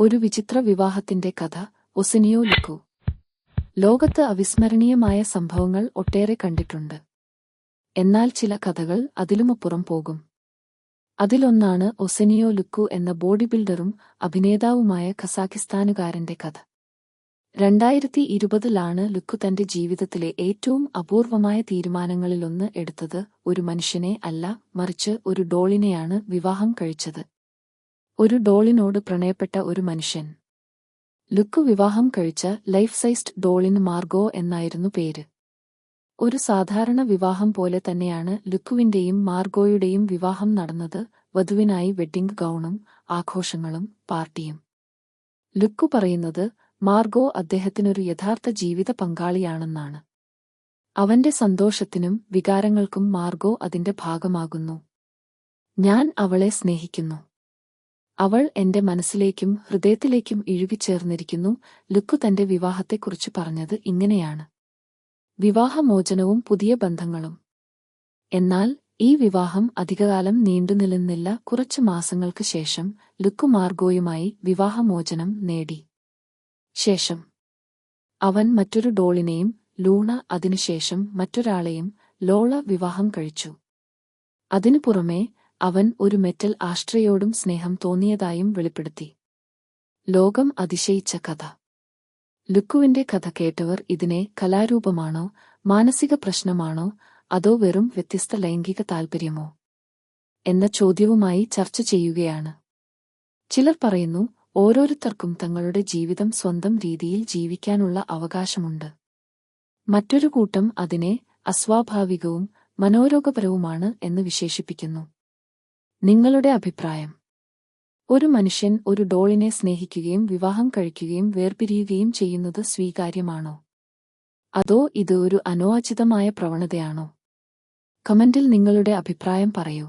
ഒരു വിചിത്ര വിവാഹത്തിന്റെ കഥ. ഒസിനിയോ ലുക്കു. ലോകത്ത് അവിസ്മരണീയമായ സംഭവങ്ങൾ ഒട്ടേറെ കണ്ടിട്ടുണ്ട്. എന്നാൽ ചില കഥകൾ അതിലുമപ്പുറം പോകും. അതിലൊന്നാണ് ഒസിനിയോ ലുക്കു എന്ന ബോഡി ബിൽഡറും അഭിനേതാവുമായ കസാഖിസ്ഥാനുകാരന്റെ കഥ. 2020-ലാണ് ലുക്കു തന്റെ ജീവിതത്തിലെ ഏറ്റവും അപൂർവമായ തീരുമാനങ്ങളിലൊന്ന് എടുത്തത്. ഒരു മനുഷ്യനെ അല്ല, മറിച്ച് ഒരു ഡോളിനെയാണ് വിവാഹം കഴിച്ചത്. ഒരു ഡോളിനോട് പ്രണയപ്പെട്ട ഒരു മനുഷ്യൻ. ലുക്കു വിവാഹം കഴിച്ച ലൈഫ് സൈസ്ഡ് ഡോളിന് മാർഗോ എന്നായിരുന്നു പേര്. ഒരു സാധാരണ വിവാഹം പോലെ തന്നെയാണ് ലുക്കുവിന്റെയും മാർഗോയുടെയും വിവാഹം നടന്നത്. വധുവിനായി വെഡ്ഡിംഗ് ഗൗണും ആഘോഷങ്ങളും പാർട്ടിയും. ലുക്കു പറയുന്നത് മാർഗോ അദ്ദേഹത്തിനൊരു യഥാർത്ഥ ജീവിത പങ്കാളിയാണെന്നാണ്. അവന്റെ സന്തോഷത്തിനും വികാരങ്ങൾക്കും മാർഗോ അതിന്റെ ഭാഗമാകുന്നു. ഞാൻ അവളെ സ്നേഹിക്കുന്നു. അവൾ എന്റെ മനസ്സിലേക്കും ഹൃദയത്തിലേക്കും ഇഴുകിച്ചേർന്നിരിക്കുന്നു. ലുക്കു തന്റെ വിവാഹത്തെക്കുറിച്ച് പറഞ്ഞത് ഇങ്ങനെയാണ്: വിവാഹമോചനവും പുതിയ ബന്ധങ്ങളും. എന്നാൽ ഈ വിവാഹം അധികകാലം നീണ്ടുനിന്നില്ല. കുറച്ചു മാസങ്ങൾക്ക് ശേഷം ലുക്കു മാർഗോയുമായി വിവാഹമോചനം നേടി. ശേഷം അവൻ മറ്റൊരു ഡോളിനെയും, ലൂണ, അതിനുശേഷം മറ്റൊരാളെയും, ലോള, വിവാഹം കഴിച്ചു. അതിനു പുറമേ അവൻ ഒരു മെറ്റൽ ആഷ്ട്രയോടും സ്നേഹം തോന്നിയതായും വെളിപ്പെടുത്തി. ലോകം അതിശയിച്ച കഥ. ലുക്കുവിന്റെ കഥ കേട്ടവർ ഇതിനെ കലാരൂപമാണോ, മാനസിക പ്രശ്നമാണോ, അതോ വെറും വ്യത്യസ്ത ലൈംഗിക താൽപര്യമോ എന്ന ചോദ്യവുമായി ചർച്ച ചെയ്യുകയാണ്. ചിലർ പറയുന്നു, ഓരോരുത്തർക്കും തങ്ങളുടെ ജീവിതം സ്വന്തം രീതിയിൽ ജീവിക്കാനുള്ള അവകാശമുണ്ട്. മറ്റൊരു കൂട്ടം അതിനെ അസ്വാഭാവികവും മനോരോഗപരവുമാണ് എന്ന് വിശേഷിപ്പിക്കുന്നു. നിങ്ങളുടെ അഭിപ്രായം? ഒരു മനുഷ്യൻ ഒരു ഡോളിനെ സ്നേഹിക്കുകയും വിവാഹം കഴിക്കുകയും വേർപിരിയുകയും ചെയ്യുന്നത് സ്വീകാര്യമാണോ? അതോ ഇത് ഒരു അനോചിതമായ പ്രവണതയാണോ? കമന്റിൽ നിങ്ങളുടെ അഭിപ്രായം പറയൂ.